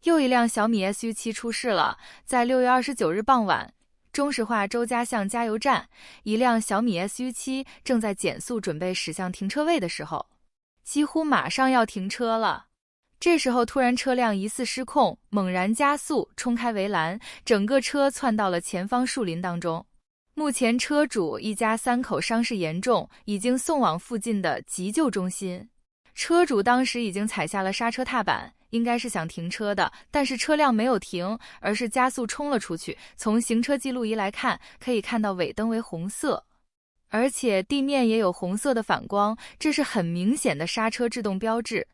又一辆小米 SU7 出事了，在6月29日傍晚，中石化周家巷加油站，一辆小米 SU7 正在减速准备驶向停车位的时候，几乎马上要停车了。这时候突然车辆疑似失控，猛然加速冲开围栏，整个车窜到了前方树林当中。目前车主一家3口伤势严重，已经送往附近的急救中心。车主当时已经踩下了刹车踏板，应该是想停车的，但是车辆没有停，而是加速冲了出去。从行车记录仪来看，可以看到尾灯为红色，而且地面也有红色的反光，这是很明显的刹车制动标志。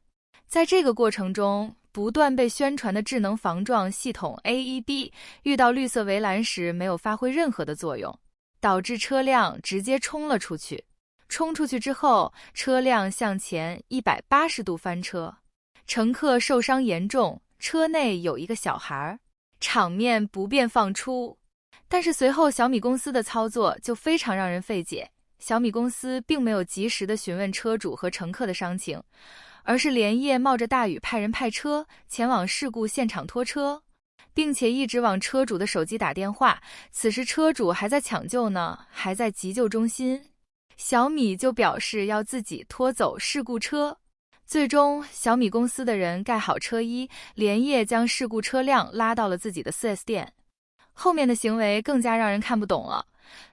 在这个过程中，不断被宣传的智能防撞系统 AEB 遇到绿色围栏时没有发挥任何的作用，导致车辆直接冲了出去。冲出去之后，车辆向前180度翻车，乘客受伤严重，车内有一个小孩，场面不便放出。但是随后小米公司的操作就非常让人费解，小米公司并没有及时的询问车主和乘客的伤情，而是连夜冒着大雨派人派车前往事故现场拖车，并且一直往车主的手机打电话。此时车主还在抢救呢，还在急救中心。小米就表示要自己拖走事故车。最终小米公司的人盖好车衣，连夜将事故车辆拉到了自己的 4S 店。后面的行为更加让人看不懂了。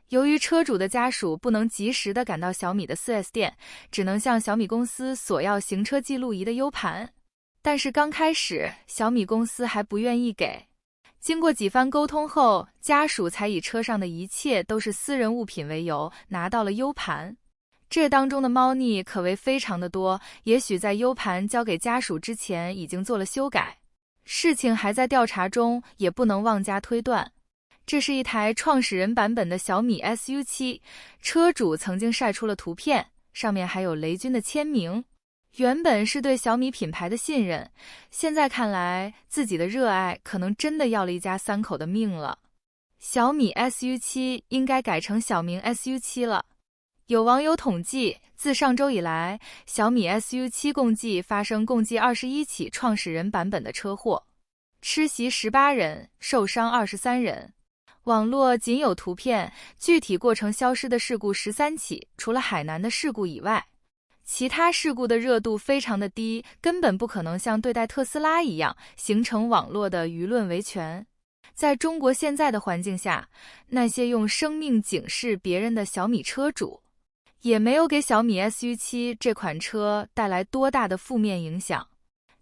由于车主的家属不能及时的赶到小米的 4S 店，只能向小米公司索要行车记录仪的 U 盘。但是刚开始小米公司还不愿意给，经过几番沟通后，家属才以车上的一切都是私人物品为由拿到了 U 盘。这当中的猫腻可谓非常的多，也许在 U 盘交给家属之前已经做了修改，事情还在调查中，也不能妄加推断。这是一台创始人版本的小米 SU7， 车主曾经晒出了图片，上面还有雷军的签名。原本是对小米品牌的信任，现在看来自己的热爱可能真的要了一家3口的命了。小米 SU7 应该改成小明 SU7 了。有网友统计，自上周以来，小米 SU7 共计21起创始人版本的车祸，吃袭18人，受伤23人。网络仅有图片，具体过程消失的事故13起，除了海南的事故以外，其他事故的热度非常的低，根本不可能像对待特斯拉一样形成网络的舆论维权。在中国现在的环境下，那些用生命警示别人的小米车主，也没有给小米 SU7 这款车带来多大的负面影响。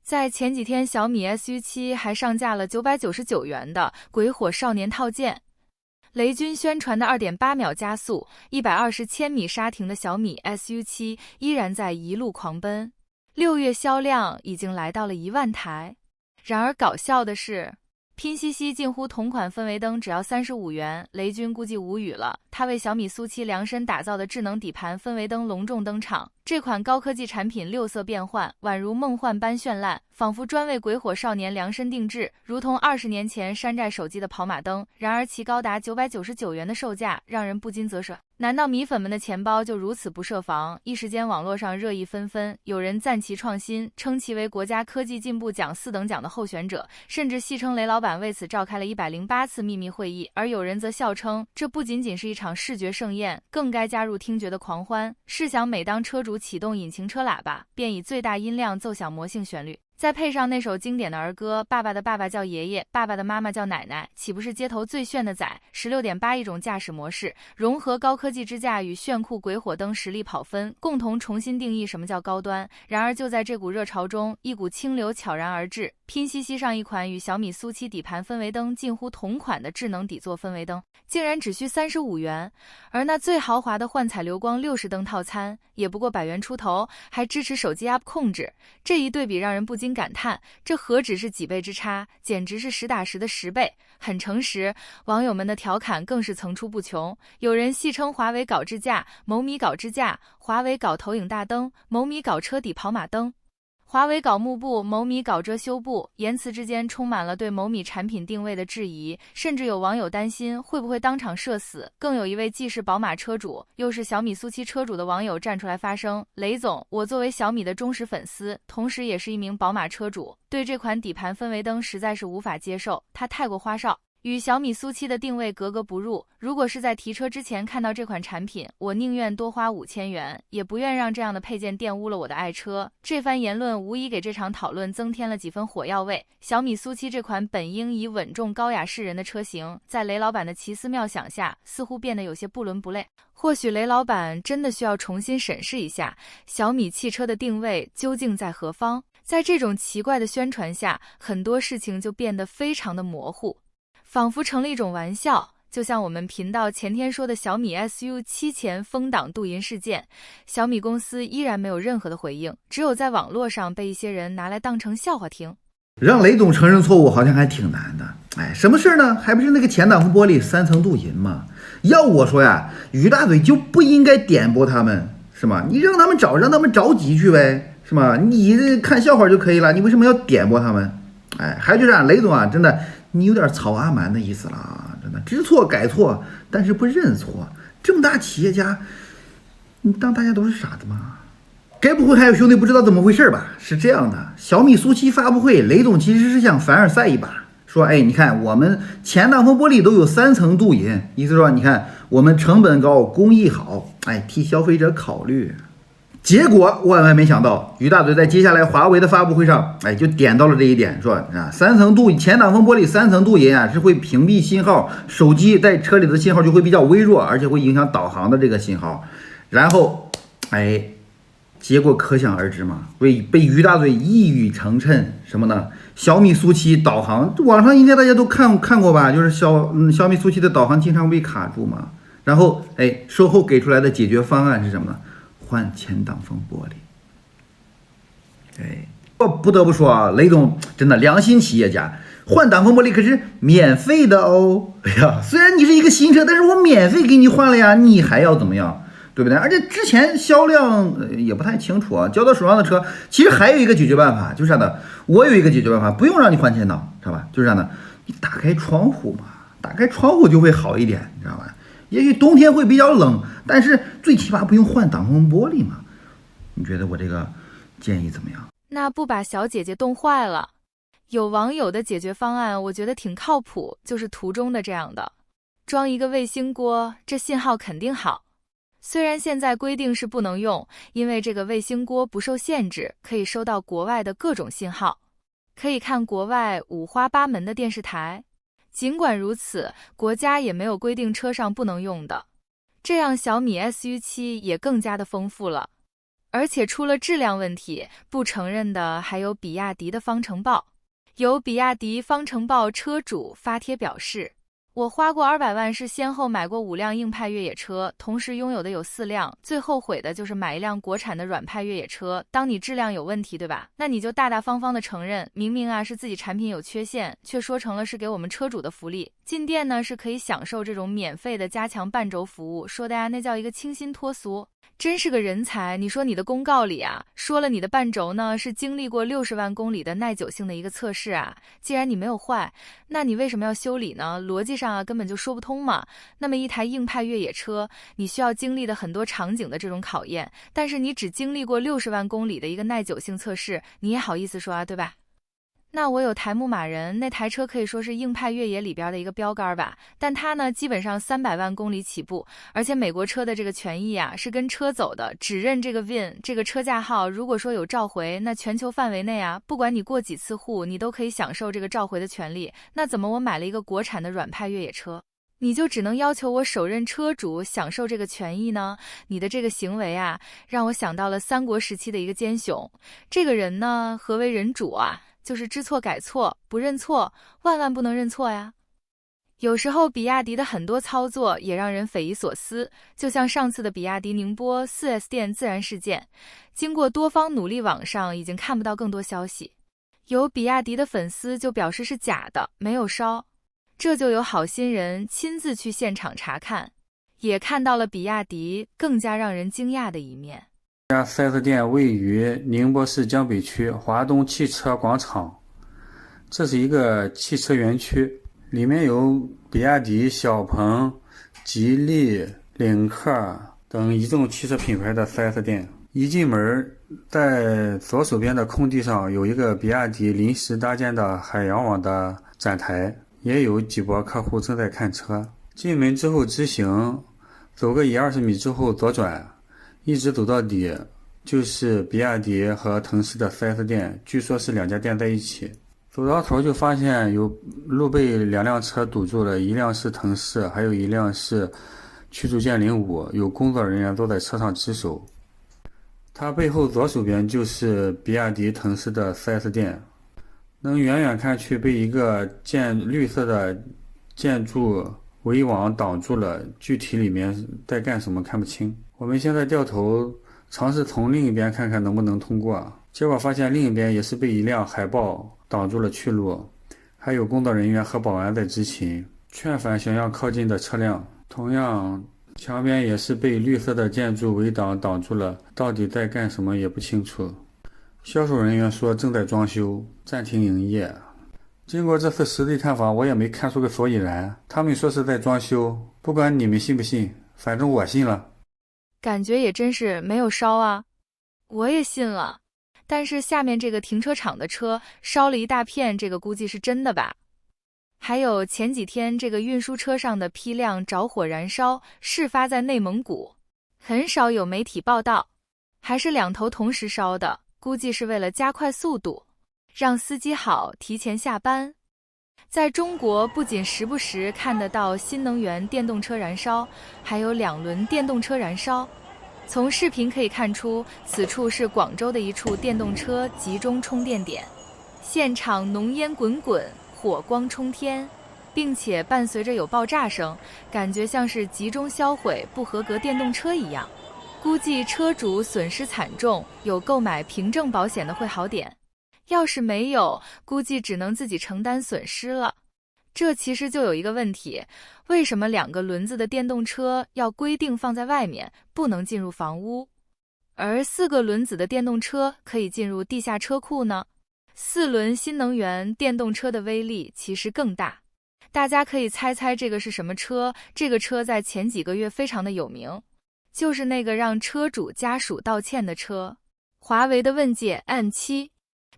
在前几天，小米 SU7 还上架了999元的鬼火少年套件。雷军宣传的 2.8 秒加速120千米刹停的小米 SU7 依然在一路狂奔，6月销量已经来到了1万台。然而搞笑的是，拼夕夕近乎同款氛围灯只要35元，雷军估计无语了。他为小米苏7量身打造的智能底盘氛围灯隆重登场，这款高科技产品6色变换，宛如梦幻般绚烂，仿佛专为鬼火少年量身定制，如同20年前山寨手机的跑马灯。然而其高达999元的售价让人不禁啧舌。难道米粉们的钱包就如此不设防？一时间网络上热议纷纷，有人赞其创新，称其为国家科技进步奖4等奖的候选者，甚至戏称雷老板为此召开了108次秘密会议。而有人则笑称，这不仅仅是一场视觉盛宴，更该加入听觉的狂欢。试想，每当车主启动引擎车喇叭，便以最大音量奏响魔性旋律，再配上那首经典的儿歌，爸爸的爸爸叫爷爷，爸爸的妈妈叫奶奶，岂不是街头最炫的仔？16.8一种驾驶模式，融合高科技支架与炫酷鬼火灯实力跑分，共同重新定义什么叫高端。然而就在这股热潮中，一股清流悄然而至，拼夕夕上一款与小米苏7底盘氛围灯近乎同款的智能底座氛围灯，竟然只需35元，而那最豪华的幻彩流光60灯套餐也不过100元出头，还支持手机 App 控制。这一对比让人不禁感叹，这何止是几倍之差，简直是实打实的10倍。很诚实，网友们的调侃更是层出不穷。有人戏称华为搞支架，某米搞支架，华为搞投影大灯，某米搞车底跑马灯。华为搞幕布，某米搞遮羞布，言辞之间充满了对某米产品定位的质疑，甚至有网友担心会不会当场社死。更有一位既是宝马车主，又是小米苏7车主的网友站出来发声：雷总，我作为小米的忠实粉丝，同时也是一名宝马车主，对这款底盘氛围灯实在是无法接受，它太过花哨，与小米苏7的定位格格不入。如果是在提车之前看到这款产品，我宁愿多花5000元，也不愿让这样的配件玷污了我的爱车。这番言论无疑给这场讨论增添了几分火药味。小米苏7这款本应以稳重高雅示人的车型，在雷老板的奇思妙想下，似乎变得有些不伦不类。或许雷老板真的需要重新审视一下小米汽车的定位究竟在何方。在这种奇怪的宣传下，很多事情就变得非常的模糊，仿佛成了一种玩笑。就像我们频道前天说的小米 SU7前风挡镀银事件，小米公司依然没有任何的回应，只有在网络上被一些人拿来当成笑话听。让雷总承认错误好像还挺难的。哎，什么事呢？还不是那个前挡风玻璃3层镀银吗？要我说呀，于大嘴就不应该点拨他们，是吗？你让他们着急去呗，是吗？你看笑话就可以了，你为什么要点拨他们？哎，还有就是雷总啊，真的你有点草阿蛮的意思了。真的知错改错，但是不认错，这么大企业家，你当大家都是傻子吗？该不会还有兄弟不知道怎么回事吧？是这样的，小米苏7发布会，雷总其实是想凡尔赛一把，说，哎，你看我们前挡风玻璃都有3层镀银，意思说，你看我们成本高，工艺好，哎，替消费者考虑。结果万万没想到，于大嘴在接下来华为的发布会上，哎，就点到了这一点，说啊前挡风玻璃3层镀银啊，是会屏蔽信号，手机在车里的信号就会比较微弱，而且会影响导航的这个信号。然后，哎，结果可想而知嘛，被于大嘴一语成谶，什么呢？小米苏7导航，网上应该大家都看过吧？就是小米苏7的导航经常被卡住嘛。然后，哎，售后给出来的解决方案是什么呢？换前挡风玻璃。哎，我不得不说啊，雷总真的良心企业家，换挡风玻璃可是免费的哦。哎呀，虽然你是一个新车，但是我免费给你换了呀，你还要怎么样？对不对？而且之前销量也不太清楚啊，交到手上的车，其实还有一个解决办法，就是啥呢？我有一个解决办法，不用让你换前挡，知道吧？就是啥呢？你打开窗户嘛，打开窗户就会好一点，你知道吧？也许冬天会比较冷，但是最起码不用换挡风玻璃嘛。你觉得我这个建议怎么样？那不把小姐姐冻坏了。有网友的解决方案我觉得挺靠谱，就是图中的这样的，装一个卫星锅，这信号肯定好。虽然现在规定是不能用，因为这个卫星锅不受限制，可以收到国外的各种信号，可以看国外五花八门的电视台。尽管如此，国家也没有规定车上不能用的，这样小米 SU7 也更加的丰富了。而且出了质量问题，不承认的还有比亚迪的方程豹。有比亚迪方程豹车主发帖表示，我花过200万，是先后买过5辆硬派越野车，同时拥有的有4辆，最后悔的就是买一辆国产的软派越野车。当你质量有问题，对吧？那你就大大方方的承认，明明啊是自己产品有缺陷，却说成了是给我们车主的福利。进店呢是可以享受这种免费的加强半轴服务，说的呀那叫一个清新脱俗。真是个人才！你说你的公告里啊，说了你的半轴呢是经历过60万公里的耐久性的一个测试啊，既然你没有坏，那你为什么要修理呢？逻辑上啊根本就说不通嘛。那么一台硬派越野车，你需要经历的很多场景的这种考验，但是你只经历过60万公里的一个耐久性测试，你也好意思说啊，对吧？那我有台牧马人，那台车可以说是硬派越野里边的一个标杆吧，但它呢基本上300万公里起步，而且美国车的这个权益啊是跟车走的，只认这个 VIN 这个车架号，如果说有召回，那全球范围内啊，不管你过几次户，你都可以享受这个召回的权利。那怎么我买了一个国产的软派越野车，你就只能要求我首任车主享受这个权益呢？你的这个行为啊，让我想到了三国时期的一个奸雄。这个人呢，何为人主啊？就是知错改错，不认错，万万不能认错呀。有时候比亚迪的很多操作也让人匪夷所思，就像上次的比亚迪宁波 4S 店自燃事件，经过多方努力，网上已经看不到更多消息。有比亚迪的粉丝就表示是假的，没有烧。这就有好心人亲自去现场查看，也看到了比亚迪更加让人惊讶的一面。这家 4S 店位于宁波市江北区华东汽车广场，这是一个汽车园区，里面有比亚迪、小鹏、吉利、领克等一众汽车品牌的 4S 店。一进门，在左手边的空地上有一个比亚迪临时搭建的海洋网的展台，也有几波客户正在看车。进门之后直行，走个1-20米之后左转，一直走到底，就是比亚迪和腾势的 4S 店，据说是两家店在一起。走到头就发现有路被2辆车堵住了，一辆是腾势，还有一辆是驱逐舰05，有工作人员都在车上值守。它背后左手边就是比亚迪腾势的 4S 店，能远远看去被一个绿色的建筑围网挡住了，具体里面在干什么看不清。我们现在掉头尝试从另一边看看能不能通过，结果发现另一边也是被一辆海豹挡住了去路，还有工作人员和保安在执勤，劝返想要靠近的车辆。同样，墙边也是被绿色的建筑围挡住了，到底在干什么也不清楚。销售人员说正在装修，暂停营业。经过这次实地探访，我也没看出个所以然。他们说是在装修，不管你们信不信，反正我信了。感觉也真是没有烧啊，我也信了。但是下面这个停车场的车烧了一大片，这个估计是真的吧？还有前几天这个运输车上的批量着火燃烧，事发在内蒙古，很少有媒体报道，还是2头同时烧的，估计是为了加快速度，让司机好提前下班。在中国不仅时不时看得到新能源电动车燃烧，还有2轮电动车燃烧。从视频可以看出，此处是广州的一处电动车集中充电点，现场浓烟滚滚，火光冲天，并且伴随着有爆炸声，感觉像是集中销毁不合格电动车一样。估计车主损失惨重，有购买凭证保险的会好点，要是没有，估计只能自己承担损失了。这其实就有一个问题，为什么2个轮子的电动车要规定放在外面，不能进入房屋，而4个轮子的电动车可以进入地下车库呢？4轮新能源电动车的威力其实更大，大家可以猜猜这个是什么车？这个车在前几个月非常的有名，就是那个让车主家属道歉的车，华为的问界 M7。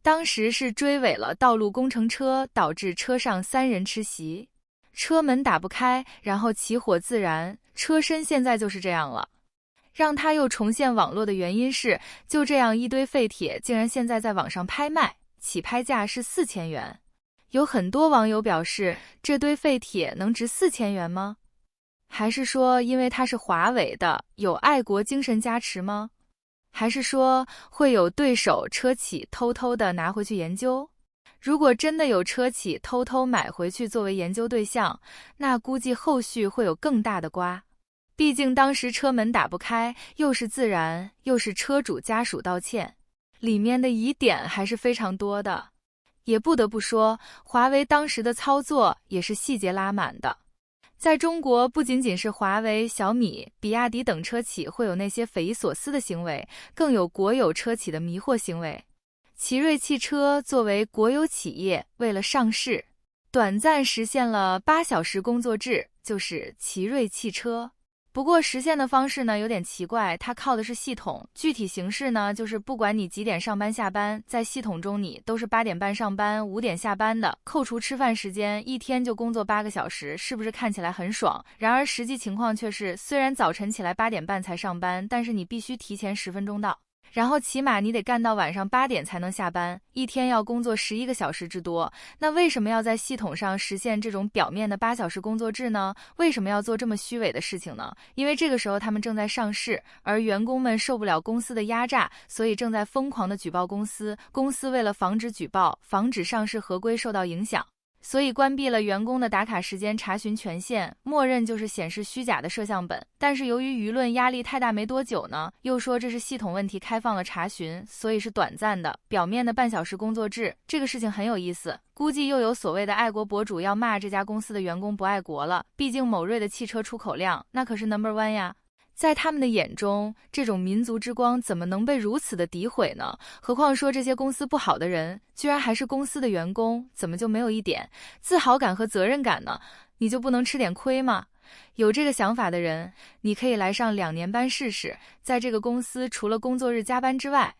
当时是追尾了道路工程车，导致车上3人吃席，车门打不开，然后起火自燃，车身现在就是这样了。让它又重现网络的原因是，就这样一堆废铁竟然现在在网上拍卖，起拍价是4000元。有很多网友表示，这堆废铁能值4000元吗？还是说因为它是华为的，有爱国精神加持吗？还是说会有对手车企偷偷的拿回去研究？如果真的有车企偷偷买回去作为研究对象，那估计后续会有更大的瓜。毕竟当时车门打不开，又是自燃，又是车主家属道歉，里面的疑点还是非常多的。也不得不说，华为当时的操作也是细节拉满的。在中国，不仅仅是华为、小米、比亚迪等车企会有那些匪夷所思的行为，更有国有车企的迷惑行为。奇瑞汽车作为国有企业，为了上市，短暂实现了8小时工作制，就是奇瑞汽车。不过实现的方式呢有点奇怪，它靠的是系统，具体形式呢就是不管你几点上班下班，在系统中你都是8点半上班5点下班的，扣除吃饭时间，一天就工作8个小时，是不是看起来很爽？然而实际情况却是，虽然早晨起来8点半才上班，但是你必须提前10分钟到，然后起码你得干到晚上8点才能下班，一天要工作11个小时之多。那为什么要在系统上实现这种表面的8小时工作制呢？为什么要做这么虚伪的事情呢？因为这个时候他们正在上市，而员工们受不了公司的压榨，所以正在疯狂的举报公司。公司为了防止举报，防止上市合规受到影响，所以关闭了员工的打卡时间查询权限，默认就是显示虚假的摄像本。但是由于舆论压力太大，没多久呢，又说这是系统问题开放了查询，所以是短暂的，表面的半小时工作制。这个事情很有意思，估计又有所谓的爱国博主要骂这家公司的员工不爱国了，毕竟某瑞的汽车出口量那可是 No.1 呀。在他们的眼中，这种民族之光怎么能被如此的诋毁呢？何况说这些公司不好的人，居然还是公司的员工，怎么就没有一点自豪感和责任感呢？你就不能吃点亏吗？有这个想法的人，你可以来上2年班试试，在这个公司除了工作日加班之外，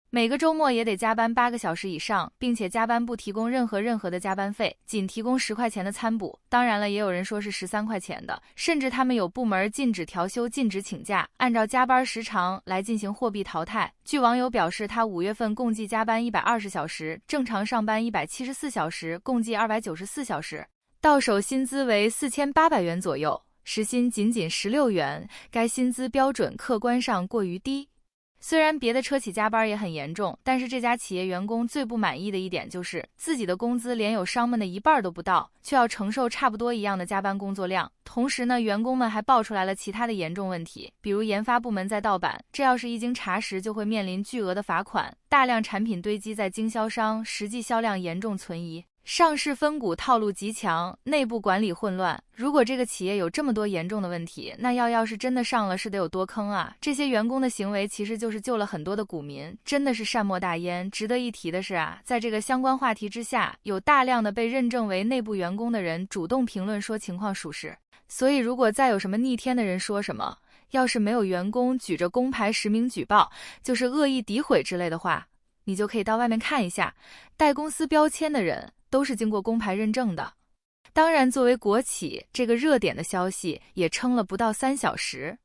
每个周末也得加班8个小时以上，并且加班不提供任何的加班费，仅提供10块钱的餐补。当然了，也有人说是13块钱的，甚至他们有部门禁止调休、禁止请假，按照加班时长来进行货币淘汰。据网友表示，他5月份共计加班120小时，正常上班174小时，共计294小时，到手薪资为4800元左右，时薪仅16元，该薪资标准客观上过于低。虽然别的车企加班也很严重，但是这家企业员工最不满意的一点就是自己的工资连友商们的1半都不到，却要承受差不多一样的加班工作量。同时呢，员工们还爆出来了其他的严重问题，比如研发部门在盗版，这要是一经查实，就会面临巨额的罚款。大量产品堆积在经销商，实际销量严重存疑。上市分股套路极强，内部管理混乱。如果这个企业有这么多严重的问题，那要是真的上了，是得有多坑啊！这些员工的行为其实就是救了很多的股民，真的是善莫大焉。值得一提的是啊，在这个相关话题之下，有大量的被认证为内部员工的人主动评论说情况属实。所以如果再有什么逆天的人说什么，要是没有员工举着工牌实名举报，就是恶意诋毁之类的话，你就可以到外面看一下，带公司标签的人都是经过公牌认证的。当然，作为国企，这个热点的消息也撑了不到3小时。